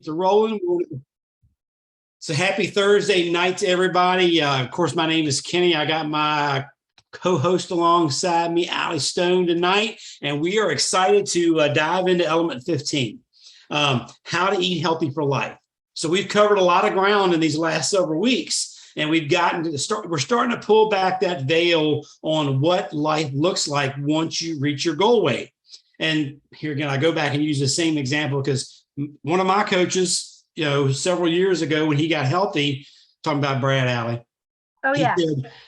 It's rolling. So happy Thursday night to everybody. Of course, my name is Kenny. I got my co-host alongside me, Allie Stone, tonight, and we are excited to dive into element 15, how to eat healthy for life. So we've covered a lot of ground in these last several weeks, and we've gotten to the start. We're starting to pull back that veil on what life looks like once you reach your goal weight. And here again, I go back and use the same example because one of my coaches, several years ago when he got healthy, talking about Brad Alley. Oh, yeah.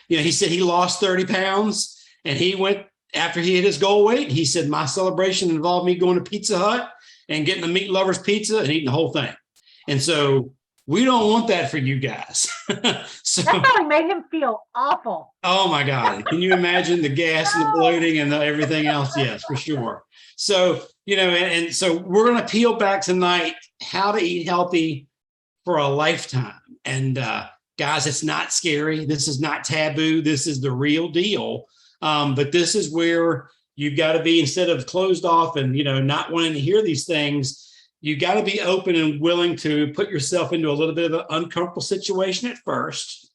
He said he lost 30 pounds and he went after he hit his goal weight. He said, my celebration involved me going to Pizza Hut and getting the meat lovers pizza and eating the whole thing. And so we don't want that for you guys. So that probably made him feel awful. Oh my God. Can you imagine the gas and the bloating and everything else? Yes, for sure. So, and so we're going to peel back tonight how to eat healthy for a lifetime. And guys, it's not scary. This is not taboo. This is the real deal. But this is where you've got to be, instead of closed off and, not wanting to hear these things, you got to be open and willing to put yourself into a little bit of an uncomfortable situation at first,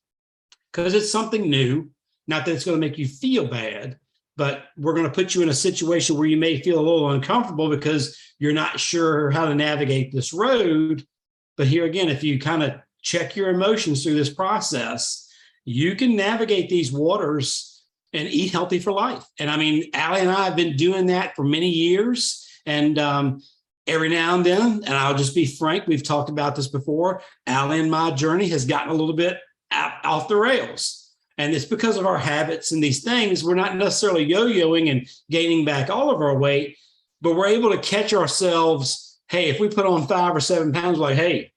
because it's something new. Not that it's going to make you feel bad, but we're going to put you in a situation where you may feel a little uncomfortable because you're not sure how to navigate this road. But here again, if you kind of check your emotions through this process, you can navigate these waters and eat healthy for life. And I mean, Allie and I have been doing that for many years. And every now and then, and I'll just be frank, we've talked about this before, Allie and my journey has gotten a little bit off the rails. And it's because of our habits and these things. We're not necessarily yo-yoing and gaining back all of our weight, but we're able to catch ourselves. Hey, if we put on 5 or 7 pounds, like, hey,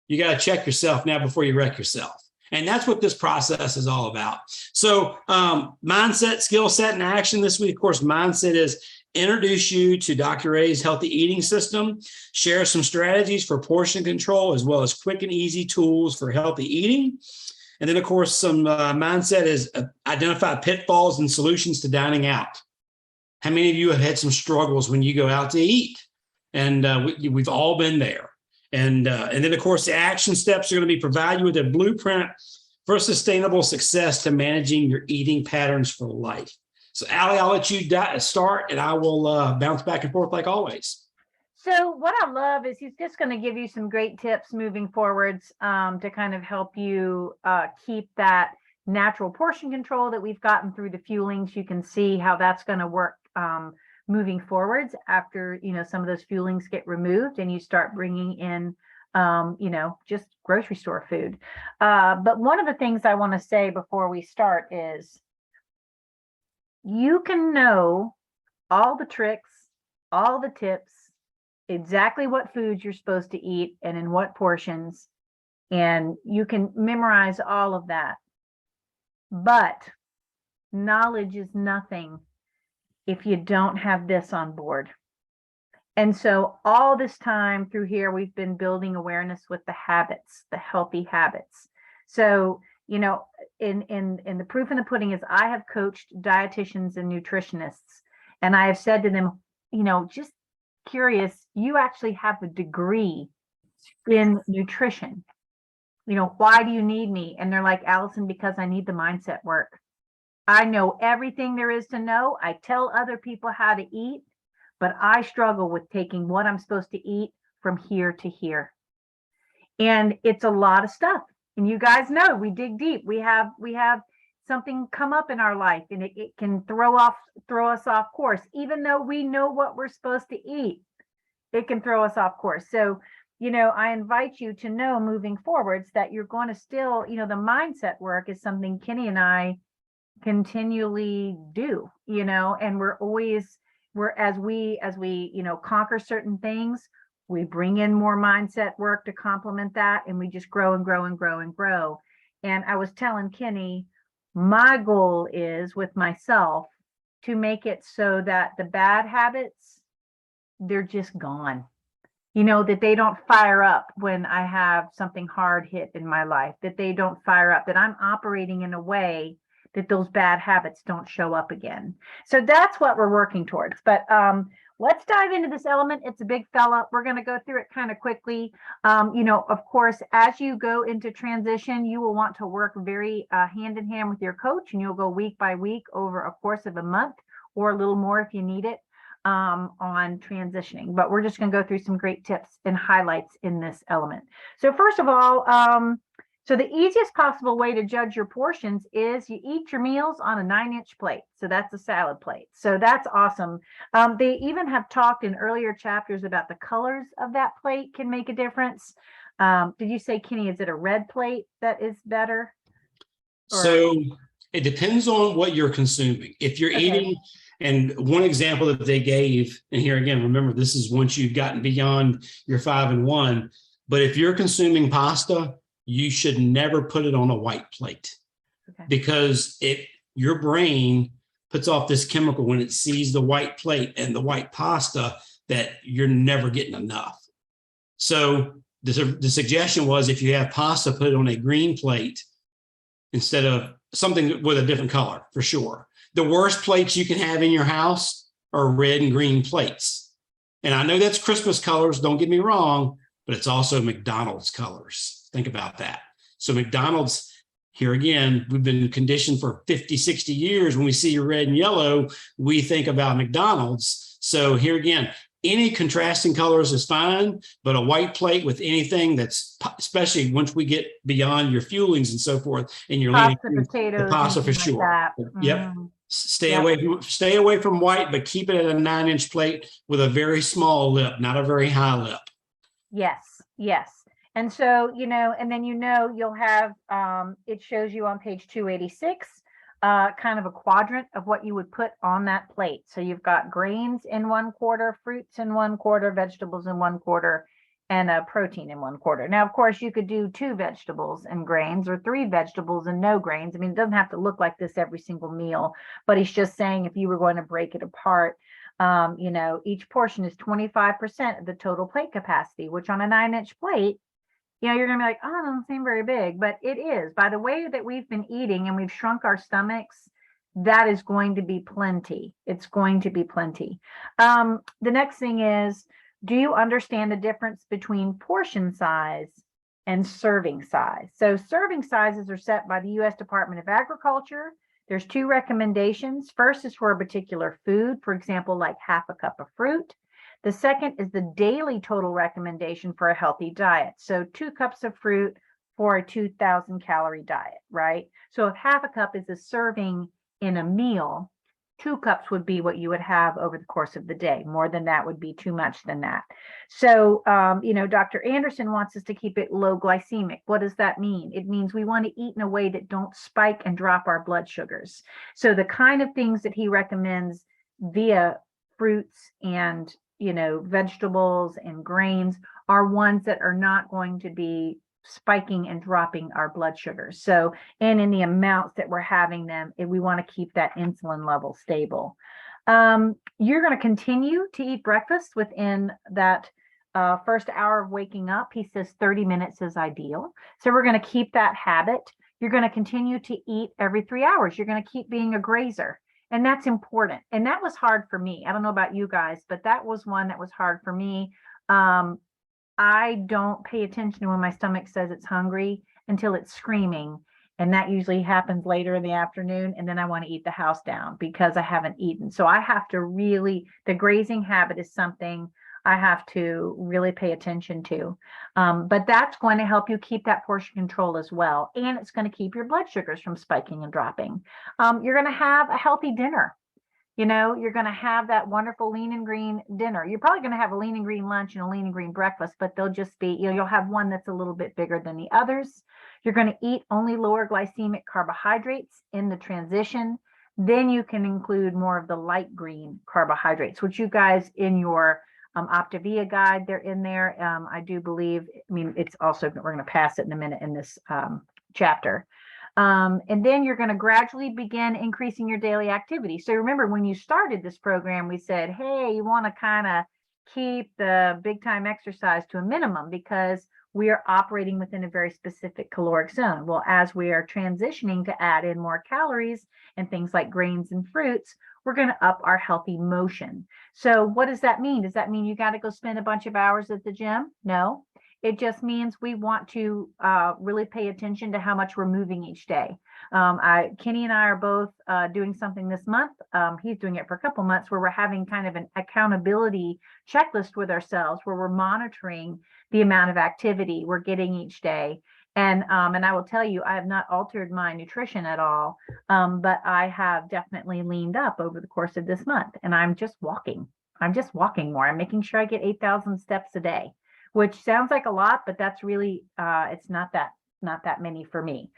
you got to check yourself now before you wreck yourself. And that's what this process is all about. So mindset, skill set, and action this week. Of course, mindset is introduce you to Dr. A's healthy eating system, share some strategies for portion control, as well as quick and easy tools for healthy eating. And then, of course, some mindset is identify pitfalls and solutions to dining out. How many of you have had some struggles when you go out to eat? And we've all been there. And then, of course, the action steps are going to be provide you with a blueprint for sustainable success to managing your eating patterns for life. So, Allie, I'll let you start, and I will bounce back and forth like always. So what I love is he's just going to give you some great tips moving forwards to kind of help you keep that natural portion control that we've gotten through the fuelings. You can see how that's going to work moving forwards after, some of those fuelings get removed and you start bringing in, just grocery store food. But one of the things I want to say before we start is you can know all the tricks, all the tips, exactly what foods you're supposed to eat and in what portions, and you can memorize all of that. But knowledge is nothing if you don't have this on board. And so all this time through here, we've been building awareness with the habits, the healthy habits. So, in the proof in the pudding is I have coached dietitians and nutritionists, and I have said to them, just curious, you actually have a degree in nutrition. Why do you need me? And they're like, Allison, because I need the mindset work. I know everything there is to know. I tell other people how to eat, but I struggle with taking what I'm supposed to eat from here to here. And it's a lot of stuff. And you guys know we dig deep. We have something come up in our life and it can throw us off course. Even though we know what we're supposed to eat, it can throw us off course. So, I invite you to know moving forwards that you're going to still, the mindset work is something Kenny and I continually do, and as we conquer certain things, we bring in more mindset work to complement that, and we just grow and grow and grow and grow. And I was telling Kenny, my goal is with myself to make it so that the bad habits, they're just gone. That they don't fire up when I have something hard hit in my life, that they don't fire up, that I'm operating in a way that those bad habits don't show up again. So that's what we're working towards. But let's dive into this element. It's a big fella. We're going to go through it kind of quickly. Of course, as you go into transition, you will want to work very hand in hand with your coach, and you'll go week by week over a course of a month or a little more if you need it on transitioning. But we're just going to go through some great tips and highlights in this element. So first of all, so the easiest possible way to judge your portions is you eat your meals on a 9-inch plate. So that's a salad plate. So that's awesome. They even have talked in earlier chapters about the colors of that plate can make a difference. Did you say, Kenny, is it a red plate that is better? So it depends on what you're consuming. If you're eating, and one example that they gave, and here again, remember, this is once you've gotten beyond your 5 and 1, but if you're consuming pasta, you should never put it on a white plate because your brain puts off this chemical when it sees the white plate and the white pasta that you're never getting enough. So the suggestion was if you have pasta, put it on a green plate instead of something with a different color, for sure. The worst plates you can have in your house are red and green plates. And I know that's Christmas colors, don't get me wrong, but it's also McDonald's colors. Think about that. So McDonald's, here again, we've been conditioned for 50, 60 years. When we see red and yellow, we think about McDonald's. So here again, any contrasting colors is fine, but a white plate with anything that's, especially once we get beyond your fuelings and so forth, and you're leaning potatoes, the pasta for sure. Yep. Stay away from white, but keep it at a 9-inch plate with a very small lip, not a very high lip. Yes. And so, and then, you'll have, it shows you on page 286, kind of a quadrant of what you would put on that plate. So you've got grains in 1/4, fruits in 1/4, vegetables in 1/4, and protein in 1/4. Now, of course, you could do 2 vegetables and grains or 3 vegetables and no grains. I mean, it doesn't have to look like this every single meal, but he's just saying if you were going to break it apart, each portion is 25% of the total plate capacity, which on a 9-inch plate, you're going to be like, oh, it doesn't seem very big, but it is. By the way that we've been eating and we've shrunk our stomachs, that is going to be plenty. It's going to be plenty. The next thing is, do you understand the difference between portion size and serving size? So serving sizes are set by the U.S. Department of Agriculture. There's 2 recommendations. First is for a particular food, for example, like half a cup of fruit. The second is the daily total recommendation for a healthy diet. So 2 cups of fruit for a 2,000 calorie diet, right? So if half a cup is a serving in a meal, 2 cups would be what you would have over the course of the day. More than that would be too much than that. So, Dr. Anderson wants us to keep it low glycemic. What does that mean? It means we want to eat in a way that don't spike and drop our blood sugars. So the kind of things that he recommends via fruits and vegetables and grains are ones that are not going to be spiking and dropping our blood sugars. So, and in the amounts that we're having them, we want to keep that insulin level stable. You're going to continue to eat breakfast within that first hour of waking up. He says 30 minutes is ideal. So we're going to keep that habit. You're going to continue to eat every 3 hours. You're going to keep being a grazer. And that's important. And that was hard for me. I don't know about you guys, but that was one that was hard for me. I don't pay attention to when my stomach says it's hungry until it's screaming. And that usually happens later in the afternoon. And then I want to eat the house down because I haven't eaten. So I have to the grazing habit is something I have to really pay attention to. But that's going to help you keep that portion control as well. And it's going to keep your blood sugars from spiking and dropping. You're going to have a healthy dinner. You're going to have that wonderful lean and green dinner. You're probably going to have a lean and green lunch and a lean and green breakfast, but they'll just be, you'll have one that's a little bit bigger than the others. You're going to eat only lower glycemic carbohydrates in the transition. Then you can include more of the light green carbohydrates, which you guys in your Optavia guide, they're in there. I do believe, it's also, we're going to pass it in a minute in this chapter. And then you're going to gradually begin increasing your daily activity. So remember, when you started this program, we said, hey, you want to kind of keep the big time exercise to a minimum, because we are operating within a very specific caloric zone. Well, as we are transitioning to add in more calories and things like grains and fruits, we're going to up our healthy motion. So what does that mean? Does that mean you got to go spend a bunch of hours at the gym? No, it just means we want to really pay attention to how much we're moving each day. Kenny and I are both doing something this month. He's doing it for a couple months where we're having kind of an accountability checklist with ourselves where we're monitoring the amount of activity we're getting each day. And I will tell you, I have not altered my nutrition at all, but I have definitely leaned up over the course of this month. And I'm just walking. I'm just walking more. I'm making sure I get 8,000 steps a day, which sounds like a lot, but that's really it's not that many for me.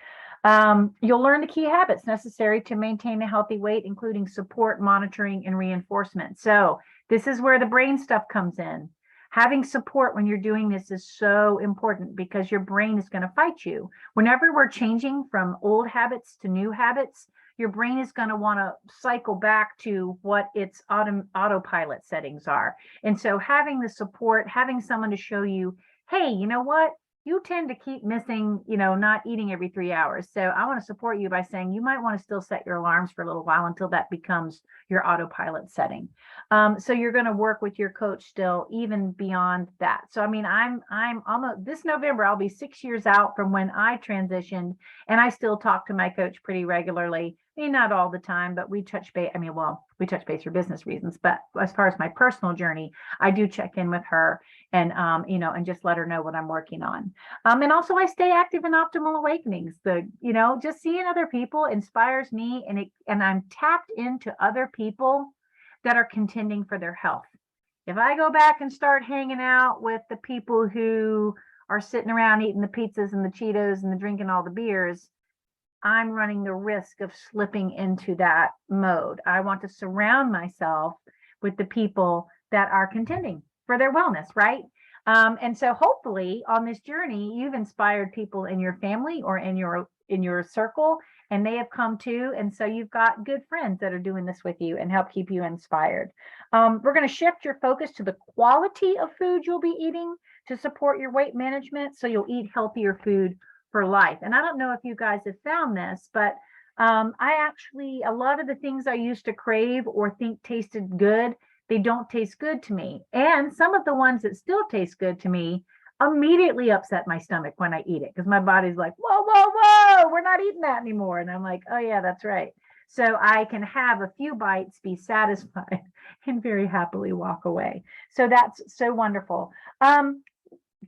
You'll learn the key habits necessary to maintain a healthy weight, including support, monitoring, and reinforcement. So this is where the brain stuff comes in. Having support when you're doing this is so important because your brain is going to fight you. Whenever we're changing from old habits to new habits, your brain is going to want to cycle back to what its autopilot settings are. And so having the support, having someone to show you, hey, you know what? You tend to keep missing, not eating every 3 hours. So I want to support you by saying you might want to still set your alarms for a little while until that becomes your autopilot setting. So you're going to work with your coach still, even beyond that. So, I mean, I'm almost this November, I'll be 6 years out from when I transitioned, and I still talk to my coach pretty regularly. I mean, not all the time, but we touch base. I mean, well, we touch base for business reasons, but as far as my personal journey, I do check in with her and, and just let her know what I'm working on. And also I stay active in Optimal Awakenings. Just seeing other people inspires me, and I'm tapped into other people that are contending for their health. If I go back and start hanging out with the people who are sitting around eating the pizzas and the Cheetos and the drinking all the beers, I'm running the risk of slipping into that mode. I want to surround myself with the people that are contending for their wellness, right? And so hopefully on this journey, you've inspired people in your family or in your circle, and they have come too. And so you've got good friends that are doing this with you and help keep you inspired. We're going to shift your focus to the quality of food you'll be eating to support your weight management. So you'll eat healthier food for life. And I don't know if you guys have found this, but a lot of the things I used to crave or think tasted good, they don't taste good to me. And some of the ones that still taste good to me immediately upset my stomach when I eat it because my body's like, whoa, whoa, whoa, we're not eating that anymore. And I'm like, oh yeah, that's right. So I can have a few bites, be satisfied, and very happily walk away. So that's so wonderful.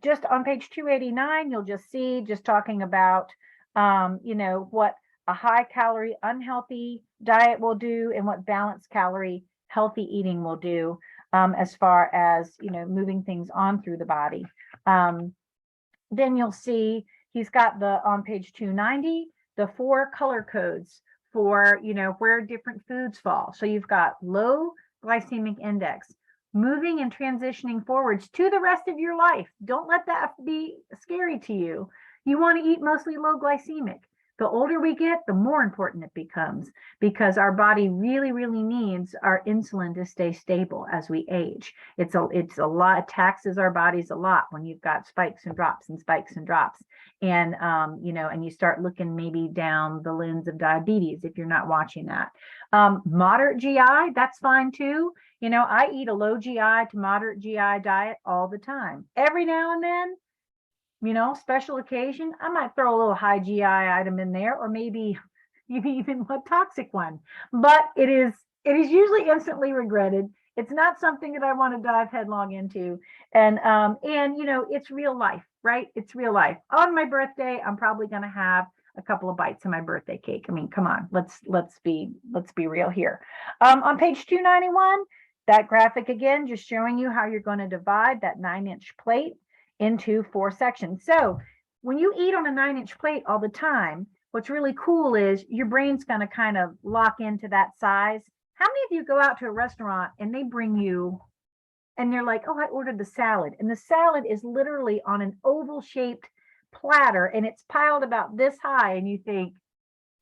Just on page 289, you'll just see talking about, what a high calorie, unhealthy diet will do and what balanced calorie, healthy eating will do as far as, moving things on through the body. Then you'll see he's got on page 290, the 4 color codes for, where different foods fall. So you've got low glycemic index, moving and transitioning forwards to the rest of your life. Don't let that be scary to you. You want to eat mostly low glycemic. The older we get, the more important it becomes because our body really, really needs our insulin to stay stable as we age. It's a lot, it taxes our bodies a lot when you've got spikes and drops and spikes and drops. And, and you start looking maybe down the lens of diabetes if you're not watching that. Moderate GI, that's fine too. I eat a low GI to moderate GI diet all the time. Every now and then, special occasion, I might throw a little high GI item in there, or maybe even a toxic one. But it is usually instantly regretted. It's not something that I want to dive headlong into. And it's real life, right? It's real life. On my birthday, I'm probably going to have a couple of bites of my birthday cake. I mean, come on, let's be real here. On page 291, that graphic again, just showing you how you're going to divide that 9-inch plate into 4 sections. So when you eat on a 9-inch plate all the time, what's really cool is your brain's going to kind of lock into that size. How many of you go out to a restaurant and they bring you and they're like, oh, I ordered the salad, and the salad is literally on an oval shaped platter and it's piled about this high, and you think,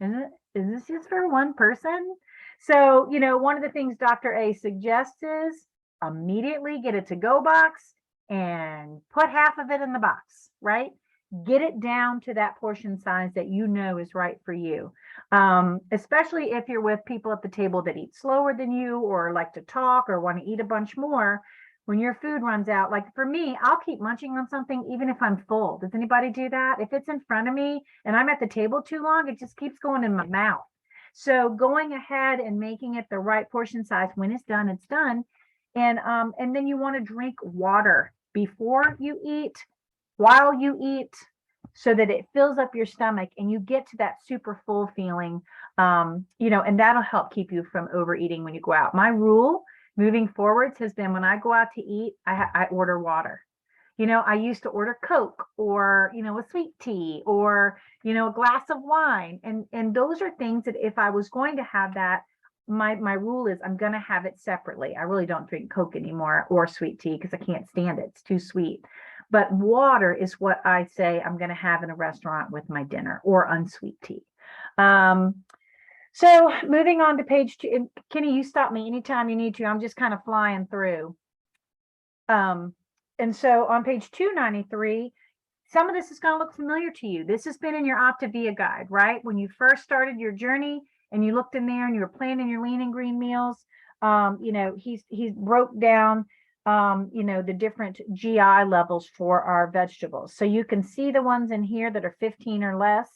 is this just for one person? So, one of the things Dr. A suggests is immediately get a to-go box, and put half of it in the box, right? Get it down to that portion size that you know is right for you. Especially if you're with people at the table that eat slower than you or like to talk or want to eat a bunch more. When your food runs out, like for me, I'll keep munching on something even if I'm full. Does anybody do that? If it's in front of me and I'm at the table too long, it just keeps going in my mouth. So going ahead and making it the right portion size, when it's done, it's done. And then you want to drink water before you eat, while you eat, so that it fills up your stomach and you get to that super full feeling. And that'll help keep you from overeating when you go out. My rule moving forwards has been when I go out to eat, I order water. I used to order Coke or, a sweet tea or, a glass of wine. And those are things that if I was going to have that, my rule is I'm going to have it separately. I really don't drink Coke anymore or sweet tea because I can't stand it. It's too sweet. But water is what I say I'm going to have in a restaurant with my dinner or unsweet tea. So moving on to page 2, Kenny, you stop me anytime you need to. I'm just kind of flying through. And so on page 293, some of this is going to look familiar to you. This has been in your Optavia guide, right? When you first started your journey and you looked in there and you were planning your lean and green meals, he's broke down, the different GI levels for our vegetables. So you can see the ones in here that are 15 or less.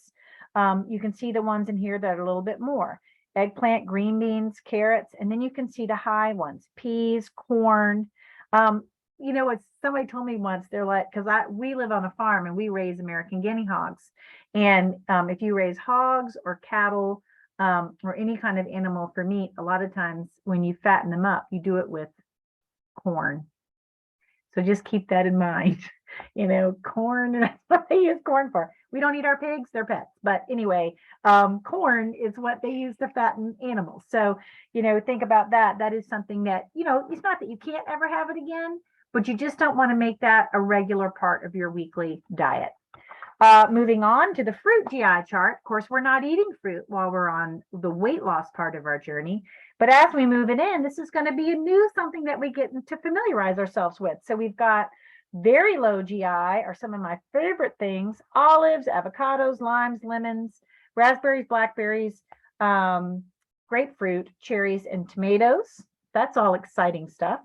You can see the ones in here that are a little bit more. Eggplant, green beans, carrots, and then you can see the high ones, peas, corn. What somebody told me once, they're like, because we live on a farm and we raise American guinea hogs. And if you raise hogs or cattle or any kind of animal for meat, a lot of times when you fatten them up, you do it with corn. So just keep that in mind. Corn, and that's what they use corn for. We don't eat our pigs, they're pets. But anyway, corn is what they use to fatten animals. So, think about that. That is something that, it's not that you can't ever have it again, but you just don't want to make that a regular part of your weekly diet. Moving on to the fruit GI chart. Of course, we're not eating fruit while we're on the weight loss part of our journey. But as we move it in, this is going to be a new something that we get to familiarize ourselves with. So we've got very low GI are some of my favorite things: olives, avocados, limes, lemons, raspberries, blackberries, grapefruit, cherries, and tomatoes. That's all exciting stuff.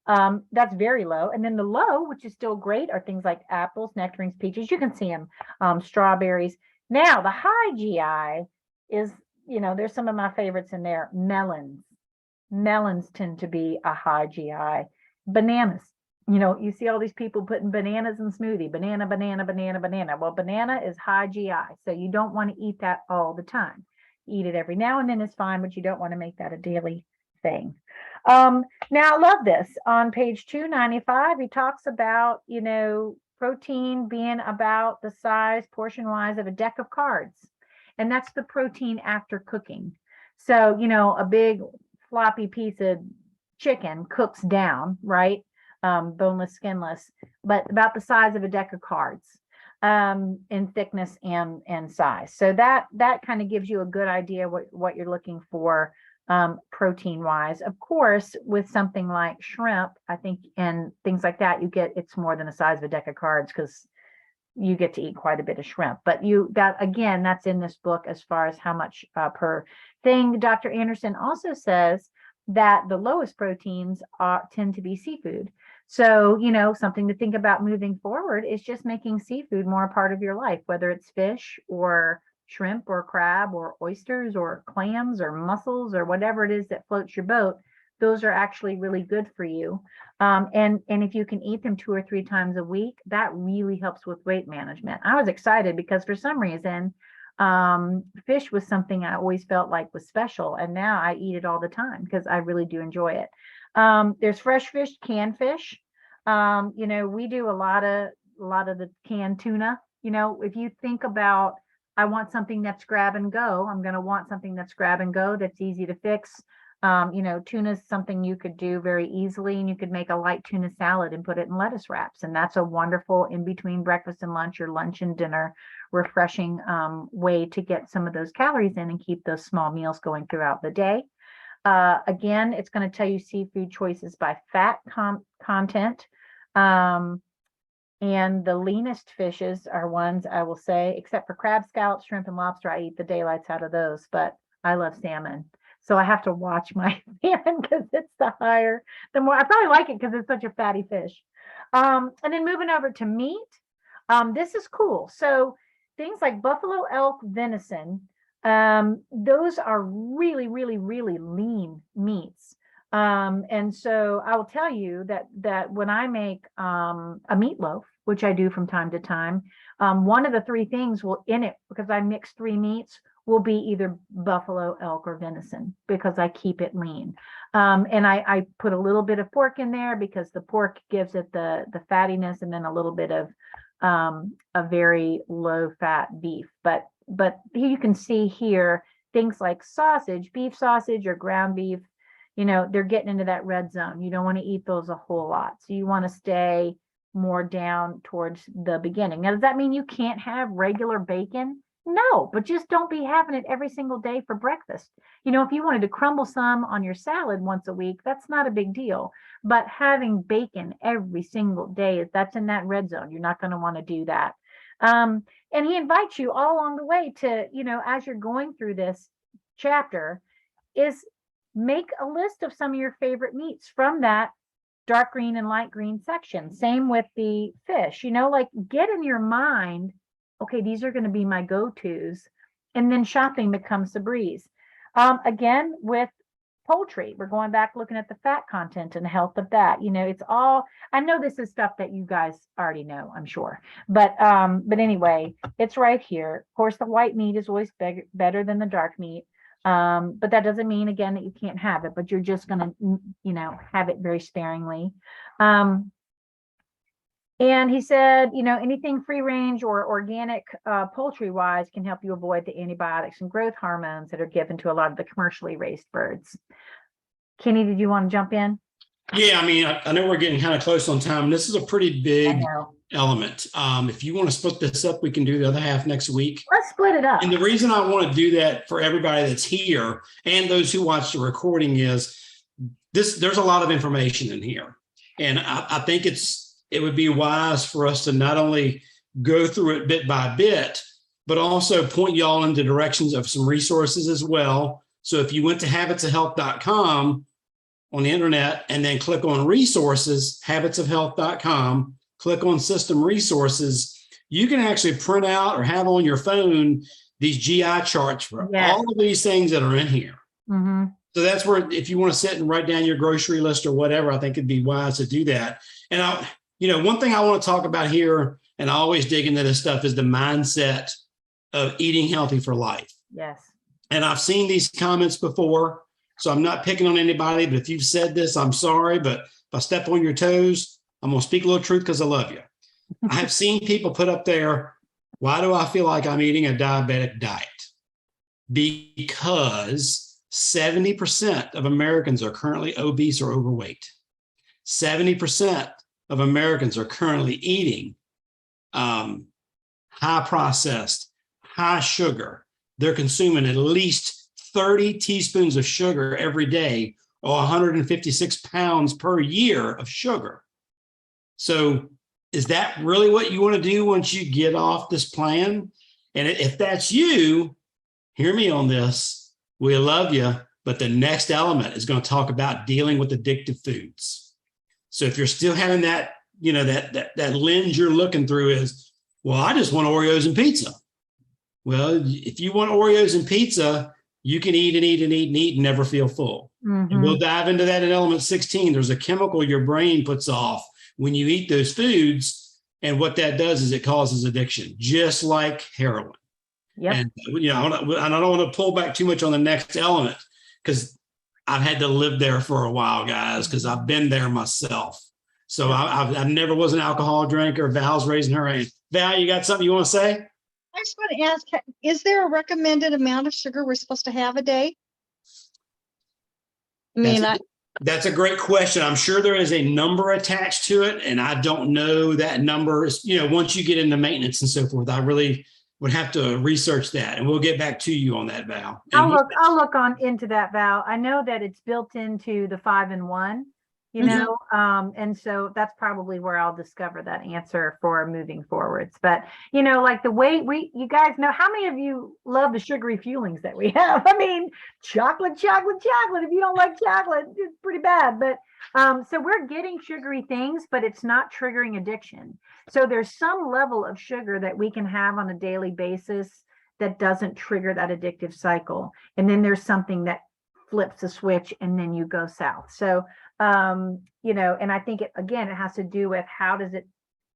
That's very low. And then the low, which is still great, are things like apples, nectarines, peaches. You can see them, strawberries. Now, the high GI is, there's some of my favorites in there. Melons. Melons tend to be a high GI. Bananas. You see all these people putting bananas in smoothie. Banana, banana, banana, banana. Well, banana is high GI. So you don't want to eat that all the time. Eat it every now and then is fine, but you don't want to make that a daily thing. Now I love this. On page 295, he talks about, protein being about the size portion wise of a deck of cards. And that's the protein after cooking. So, a big floppy piece of chicken cooks down, right? Boneless, skinless, but about the size of a deck of cards in thickness and size. So that kind of gives you a good idea what you're looking for protein wise. Of course, with something like shrimp, I think, and things like that, it's more than the size of a deck of cards because you get to eat quite a bit of shrimp. But that's in this book as far as how much per thing. Dr. Anderson also says that the lowest proteins tend to be seafood. So, something to think about moving forward is just making seafood more a part of your life, whether it's fish or shrimp or crab or oysters or clams or mussels or whatever it is that floats your boat. Those are actually really good for you. And if you can eat them 2 or 3 times a week, that really helps with weight management. I was excited because for some reason, fish was something I always felt like was special. And now I eat it all the time because I really do enjoy it. There's fresh fish, canned fish. We do a lot of the canned tuna. If you think about, I want something that's grab and go, I'm going to want something that's grab and go, that's easy to fix. Tuna is something you could do very easily, and you could make a light tuna salad and put it in lettuce wraps. And that's a wonderful in between breakfast and lunch or lunch and dinner refreshing way to get some of those calories in and keep those small meals going throughout the day. Again, it's going to tell you seafood choices by fat content. And the leanest fishes are ones I will say, except for crab, scallops, shrimp, and lobster, I eat the daylights out of those, but I love salmon. So I have to watch my salmon because it's the more I probably like it because it's such a fatty fish. And then moving over to meat, this is cool. So things like buffalo, elk, venison, those are really, really, really lean meats. And so I will tell you that when I make a meatloaf, which I do from time to time, one of the three things will in it, because I mix three meats, will be either buffalo, elk, or venison, because I keep it lean. And I put a little bit of pork in there because the pork gives it the fattiness, and then a little bit of a very low fat beef. But you can see here things like sausage, beef sausage or ground beef, they're getting into that red zone. You don't want to eat those a whole lot. So you want to stay more down towards the beginning. Now, does that mean you can't have regular bacon? No, but just don't be having it every single day for breakfast. If you wanted to crumble some on your salad once a week, that's not a big deal. But having bacon every single day, that's in that red zone. You're not going to want to do that. And he invites you all along the way to, as you're going through this chapter, is make a list of some of your favorite meats from that dark green and light green section. Same with the fish, like get in your mind, okay, these are going to be my go-tos. And then shopping becomes a breeze. Again, with poultry, we're going back looking at the fat content and the health of that. It's all, I know this is stuff that you guys already know, I'm sure. But anyway, it's right here. Of course, the white meat is always better than the dark meat. But that doesn't mean, again, that you can't have it, but you're just going to, have it very sparingly. And he said, anything free range or organic poultry wise can help you avoid the antibiotics and growth hormones that are given to a lot of the commercially raised birds. Kenny, did you want to jump in? Yeah, I know we're getting kind of close on time. This is a pretty big element. If you want to split this up, we can do the other half next week. Let's split it up. And the reason I want to do that for everybody that's here and those who watch the recording is there's a lot of information in here. And I think it would be wise for us to not only go through it bit by bit, but also point y'all in the directions of some resources as well. So if you went to habitsofhealth.com on the internet and then click on resources, habitsofhealth.com, click on system resources, you can actually print out or have on your phone these GI charts for all of these things that are in here. Mm-hmm. So that's where, if you want to sit and write down your grocery list or whatever, I think it'd be wise to do that. And one thing I want to talk about here, and I always dig into this stuff, is the mindset of eating healthy for life. Yes. And I've seen these comments before, so I'm not picking on anybody, but if you've said this, I'm sorry, but if I step on your toes, I'm going to speak a little truth because I love you. I have seen people put up there, why do I feel like I'm eating a diabetic diet? Because 70% of Americans are currently obese or overweight. 70% of Americans are currently eating high processed, high sugar. They're consuming at least 30 teaspoons of sugar every day, or 156 pounds per year of sugar. So is that really what you want to do once you get off this plan? And if that's you, hear me on this. We love you. But the next element is going to talk about dealing with addictive foods. So if you're still having that, that lens you're looking through is, well, I just want Oreos and pizza. Well, if you want Oreos and pizza, you can eat and eat and eat and eat and never feel full. Mm-hmm. And we'll dive into that in element 16. There's a chemical your brain puts off when you eat those foods. And what that does is it causes addiction, just like heroin. Yep. And, I don't want to pull back too much on the next element because I've had to live there for a while, guys, because I've been there myself. So I never was an alcohol drinker. Val's raising her hand. Val, you got something you want to say? I just want to ask, is there a recommended amount of sugar we're supposed to have a day? That's a great question. I'm sure there is a number attached to it, and I don't know that number. Once you get into maintenance and so forth, I really would have to research that, and we'll get back to you on that, Val. I'll look into that, Val. I know that it's built into the 5-in-1. you Mhm. know? And so that's probably where I'll discover that answer for moving forwards. But, you know, like the way you guys know, how many of you love the sugary fuelings that we have? I mean, chocolate. If you don't like chocolate, it's pretty bad. But so we're getting sugary things, but it's not triggering addiction. So there's some level of sugar that we can have on a daily basis that doesn't trigger that addictive cycle. And then there's something that flips a switch and then you go south. So, you know, and I think it has to do with how does it,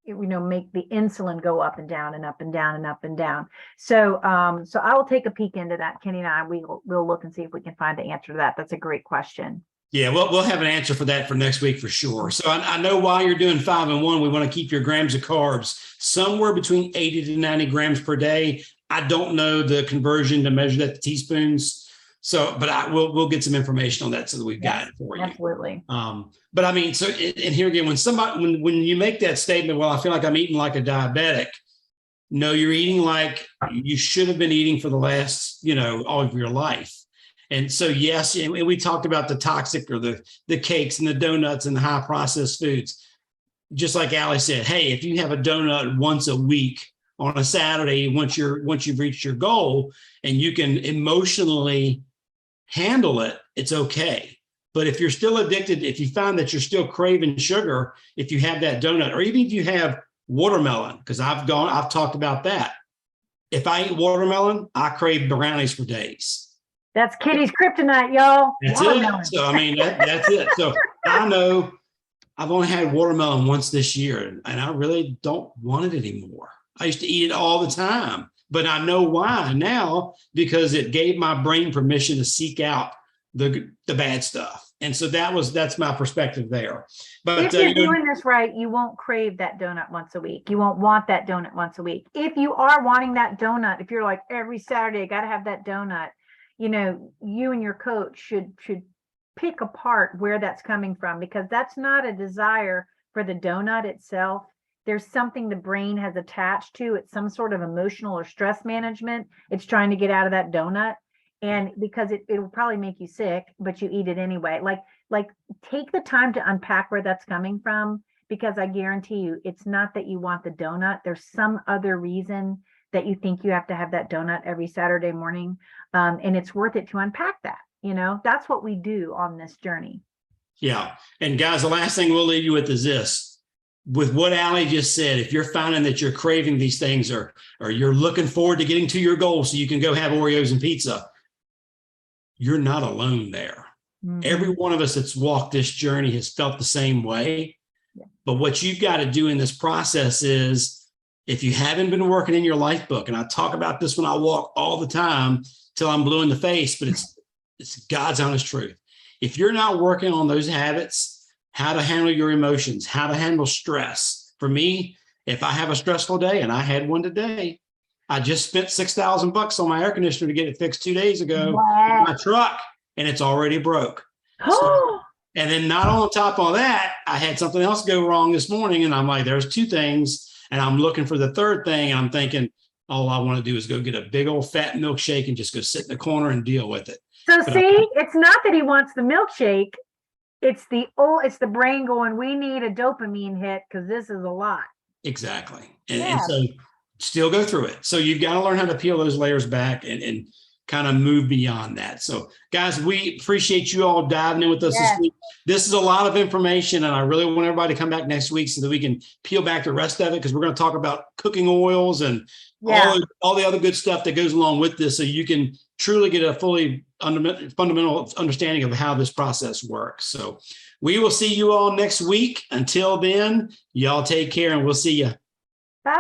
you know, make the insulin go up and down and up and down and up and down. So, so I will take a peek into that. Kenny and I, we'll look and see if we can find the answer to that. That's a great question. Yeah, we'll have an answer for that for next week for sure. So I know while you're doing 5 and 1, we want to keep your grams of carbs somewhere between 80 to 90 grams per day. I don't know the conversion to measure that to teaspoons. So, but we'll get some information on that so that we've got it for you. Absolutely. But I mean, so, and here again, when you make that statement, well, I feel like I'm eating like a diabetic. No, you're eating like you should have been eating for the last, you know, all of your life. And so, yes, and we talked about the toxic or the cakes and the donuts and the high processed foods. Just like Allie said, hey, if you have a donut once a week on a Saturday, once you've reached your goal and you can emotionally handle it, it's okay. But if you're still addicted, if you find that you're still craving sugar, if you have that donut, or even if you have watermelon, because I've talked about that. If I eat watermelon, I crave brownies for days. That's Kenny's kryptonite, y'all. That's Watermelon. it. So I mean, that's it. So I know I've only had watermelon once this year, and I really don't want it anymore. I used to eat it all the time, but I know why now, because it gave my brain permission to seek out the bad stuff. And so that's my perspective there. But if you're doing this right, you won't crave that donut once a week. You won't want that donut once a week. If you are wanting that donut, if you're like every Saturday, I got to have that donut, you know, you and your coach should pick apart where that's coming from, because that's not a desire for the donut itself. There's something the brain has attached to. It's some sort of emotional or stress management. It's trying to get out of that donut. And because it'll probably make you sick, but you eat it anyway. Like take the time to unpack where that's coming from, because I guarantee you, it's not that you want the donut. There's some other reason that you think you have to have that donut every Saturday morning. And it's worth it to unpack that. You know, that's what we do on this journey. Yeah. And guys, the last thing we'll leave you with is this. With what Allie just said, if you're finding that you're craving these things or you're looking forward to getting to your goal so you can go have Oreos and pizza, you're not alone there. Mm-hmm. Every one of us that's walked this journey has felt the same way. Yeah. But what you've got to do in this process is, if you haven't been working in your life book, and I talk about this when I walk all the time till I'm blue in the face, but it's God's honest truth. If you're not working on those habits, how to handle your emotions, how to handle stress. For me, if I have a stressful day, and I had one today, I just spent $6,000 on my air conditioner to get it fixed 2 days ago. Wow. In my truck, and it's already broke. So, and then not on top of that, I had something else go wrong this morning, and I'm like, there's 2 things, and I'm looking for the third thing, and I'm thinking, all I want to do is go get a big old fat milkshake and just go sit in the corner and deal with it. So see, it's not that he wants the milkshake. It's the brain going, we need a dopamine hit because this is a lot. Exactly. And so still go through it. So you've got to learn how to peel those layers back and kind of move beyond that. So guys, we appreciate you all diving in with us this week. This is a lot of information, and I really want everybody to come back next week so that we can peel back the rest of it, because we're going to talk about cooking oils and all the other good stuff that goes along with this, so you can truly get a fully fundamental understanding of how this process works. So we will see you all next week. Until then, y'all take care, and we'll see you.